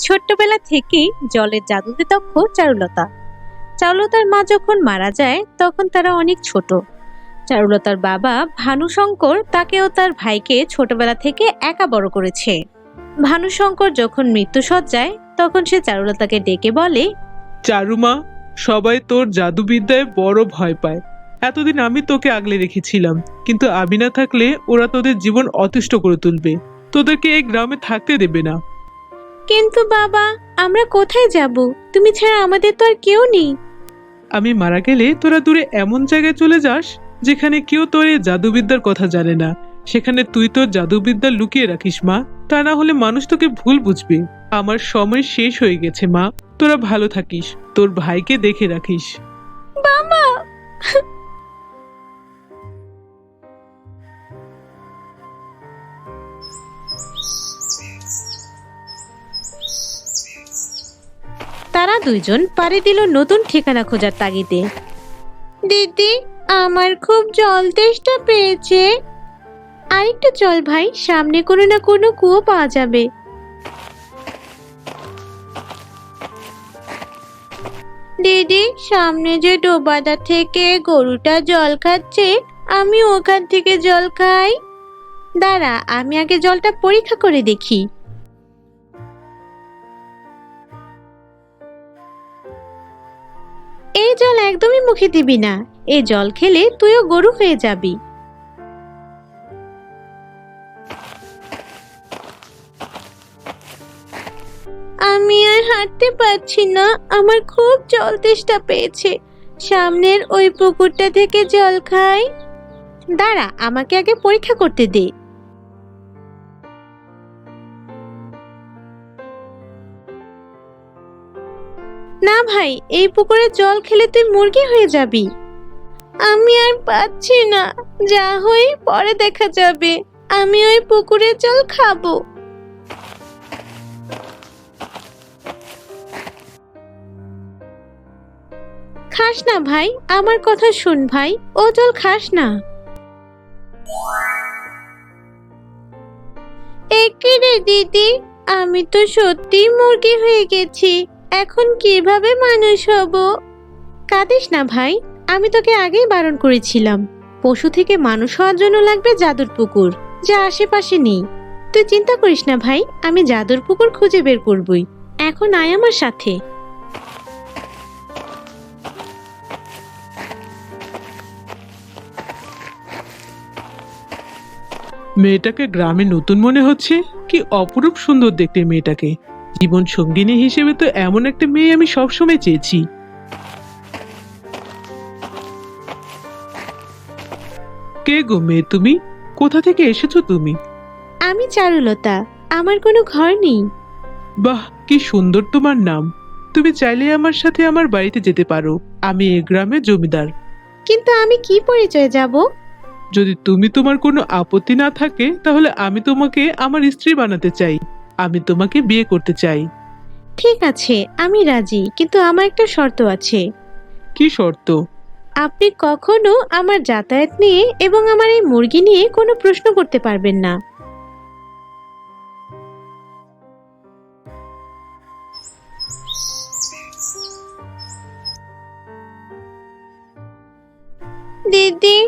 ছোট্টবেলা থেকেই জলের জাদুতে দক্ষ চারুলতা। চারুলতার মা যখন মারা যায় তখন তারা অনেক ছোট। চারুলতার বাবা ভানুশঙ্কর তাকে ও তার ভাইকে ছোটবেলা থেকে একা বড় করেছে। ভানুশঙ্কর যখন মৃত্যুশয্যায় তখন সে চারুলতাকে ডেকে বলে, চারুমা, সবাই তোর জাদুবিদ্যায় বড় ভয় পায়। এতদিন আমি তোকে আগলে রেখেছিলাম, কিন্তু আমি না থাকলে ওরা তোদের জীবন অতিষ্ঠ করে তুলবে, তোদেরকে এই গ্রামে থাকতে দেবে না। কিন্তু বাবা, আমরা কোথায় যাব? তুমি ছাড়া আমাদের তো আর কেউ নেই। আমি মারা গেলে তোরা দূরে এমন জায়গায় চলে যাস যেখানে কেউ তোর এই জাদুবিদ্যার কথা জানে না। সেখানে তুই তোর জাদুবিদ্যা লুকিয়ে রাখিস মা, তা না হলে মানুষ তোকে ভুল বুঝবে। আমার সময় শেষ হয়ে গেছে মা, তোরা ভালো থাকিস, তোর ভাইকে দেখে রাখিস। বাবা, তারা দুইজন পাড়ি দিল নতুন ঠিকানা খোঁজার তাগিদে। দিদি, আমার খুব জল তেষ্টা পেয়েছে। আরেকটু চল ভাই, সামনে কোনো না কোনো কুয়ো পাওয়া যাবে। দিদি, সামনে যে ডোবাটা থেকে গরুটা জল খাচ্ছে, আমি ওখান থেকে জল খাই। দাঁড়া, আমি আগে জলটা পরীক্ষা করে দেখি। এই জল একদমই মুখে দিবি না, এই জল খেলে তুইও গরু হয়ে যাবি। আমি আর হাঁটতে পারছি না, আমার খুব জল তেষ্টা পেয়েছে। সামনের ওই পুকুরটা থেকে জল খাই। দাঁড়া, আমাকে আগে পরীক্ষা করতে দে। না ভাই, এই পুকুরে জল খেলে তুই মুরগি হয়ে যাবি। আমি আর পাচ্ছি না, যা হই পরে দেখা যাবে। আমি ওই পুকুরের জল খাবো। খাস না ভাই, আমার কথা শোন ভাই, ও জল খাস না। একে রে দিদি, আমি তো সত্যি মুরগি হয়ে গেছি, এখন কিভাবে মানুষ হব? কাঁদিস না ভাই, আমি তোকে আগেই বারণ করেছিলাম। পশু থেকে মানুষ হওয়ার জন্য লাগবে জাদুর পুকুর, যা আশেপাশে নেই। তুই চিন্তা করিস না ভাই, আমি জাদুর পুকুর খুঁজে বের করবই। এখন আয় আমার সাথে। মেয়েটাকে গ্রামে নতুন মনে হচ্ছে, কি অপরূপ সুন্দর দেখতে মেয়েটাকে। জীবন সঙ্গিনী হিসেবে তো এমন একটা মেয়ে আমি সবসময় চেয়েছি। কে গো মেয়ে তুমি? কোথা থেকে এসেছো তুমি? আমি চারুলতা, আমার কোনো ঘর নেই। বাহ, কি সুন্দর তোমার নাম। তুমি চাইলে আমার সাথে আমার বাড়িতে যেতে পারো, আমি এই গ্রামের জমিদার। কিন্তু আমি কি পরিচয়ে যাব? যদি তুমি তোমার কোনো আপত্তি না থাকে তাহলে আমি তোমাকে আমার স্ত্রী বানাতে চাই। আমি তোমাকে বিয়ে করতে চাই। ঠিক আছে, আমি রাজি, কিন্তু আমার একটা শর্ত আছে। কি শর্ত? আপনি কখনো আমার যাতায়াত নিয়ে এবং আমার এই মুরগি নিয়ে কোনো প্রশ্ন করতে পারবেন না। দিদি,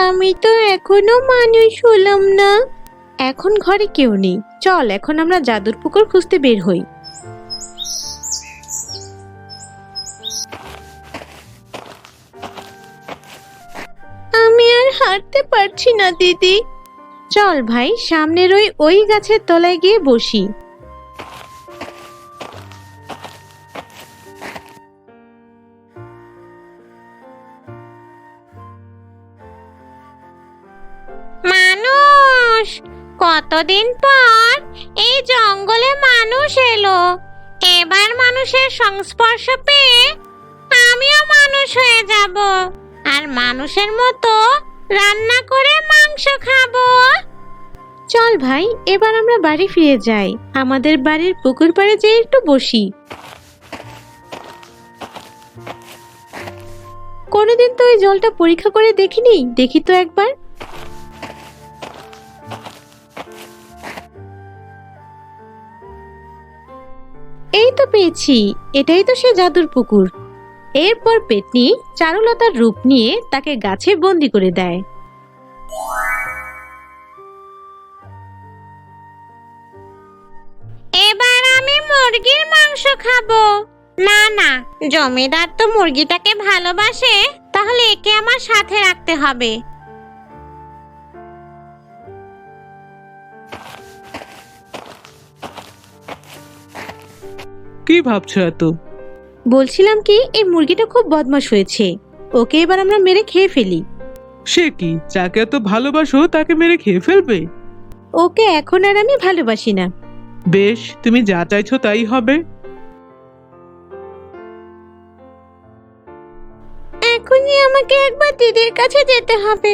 আমি তো এখনো মানুষ হলাম না। এখন ঘরে কেউ নেই, চল এখন আমরা জাদুর পুকুর খুঁজতে বের হই। আমি আর হাঁটতে পারছি না দিদি। চল ভাই, সামনের ওই গাছের তলায় গিয়ে বসি। মানুষ, কতদিন পর এই জঙ্গলে মানুষ এলো। এবার মানুষের সংস্পর্শ পেয়ে আমিও মানুষ হয়ে যাব, আর মানুষের মতো রান্না করে মাংস খাবো। চল ভাই, এবার আমরা বাড়ি ফিরে যাই। আমাদের বাড়ির পুকুর পাড়ে যেয়ে একটু বসি। কোনোদিন তো ওই জলটা পরীক্ষা করে দেখিনি, দেখি তো একবার। এই তো পেয়েছি, এটাই তো সে জাদুর পুকুর। এরপর পেতনি চারুলতার রূপ নিয়ে তাকে গাছে বন্দি করে দেয়। এবার আমি মুরগির মাংস খাবো। না না, জমিদার তো মুরগিটাকে ভালোবাসে, তাহলে একে আমার সাথে রাখতে হবে। কি ভাবছো এত? বলছিলাম কি, এই মুরগিটা খুব বদমাশ হয়েছে, ওকে এবার আমরা মেরে খেয়ে ফেলি। সে কি, যাকে এত ভালোবাসো তাকে মেরে খেয়ে ফেলবে? ওকে এখন আর আমি ভালোবাসি না। বেশ, তুমি যা চাইছো তাই হবে। এখনই আমাকে একবার দিদির কাছে যেতে হবে।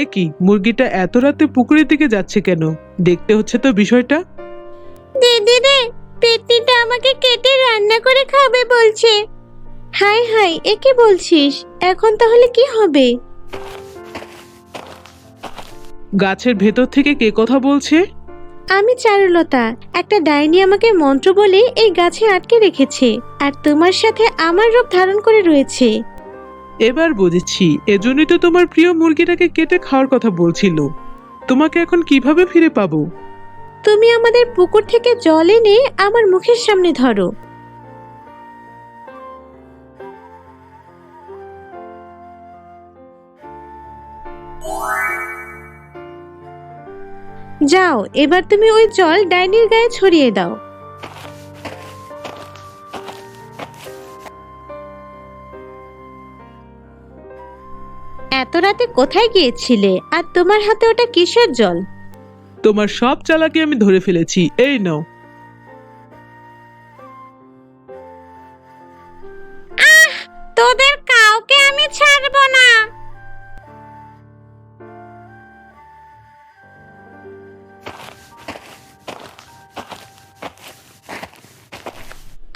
এ কি, মুরগিটা এত রাতে পুকুরের দিকে যাচ্ছে কেন? দেখতে হচ্ছে তো বিষয়টা। দিদি রে, পেতনিটা আমাকে কেটে রান্না করে খাবে বলছে। হাই হাই, এ কি বলছিস? এখন তাহলে কি হবে? গাছের ভেতর থেকে কে কথা বলছে? আমি চারুলতা। একটা ডাইনি আমাকে মন্ত্র বলে এই গাছে আটকে রেখেছে, আর তোমার সাথে আমার রূপ ধারণ করে রয়েছে। এবার বুঝেছি, এজন্যই তো তোমার প্রিয় মুরগিটাকে কেটে খাওয়ার কথা বলছিল। তোমাকে এখন কিভাবে ফিরে পাবো? তুমি আমাদের পুকুর থেকে জল এনে আমার মুখের সামনে ধরো। যাও, এবার তুমি ওই জল ডাইনির গায়ে ছড়িয়ে দাও। এত রাতে কোথায় গিয়েছিলে, আর তোমার হাতে ওটা কিসের জল? তোমার সব চালাকি আমি ধরে ফেলেছি, এই নাও। তোদের কাউকে আমি ছাড়বো না।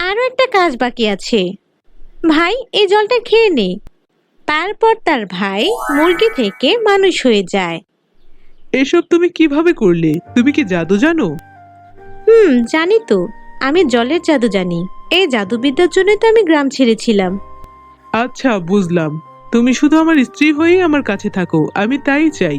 আরো একটা কাজ বাকি আছে। ভাই, এই জলটা খেয়ে নে। তারপর তার ভাই মুরগি থেকে মানুষ হয়ে যায়। এসব তুমি কিভাবে করলে? তুমি কি জাদু জানো? জানি তো, আমি জলের জাদু জানি। এই জাদুবিদ্যার জন্যই তো আমি গ্রাম ছেড়েছিলাম। আচ্ছা, বুঝলাম। তুমি শুধু আমার স্ত্রী হয়েই আমার কাছে থাকো, আমি তাই চাই।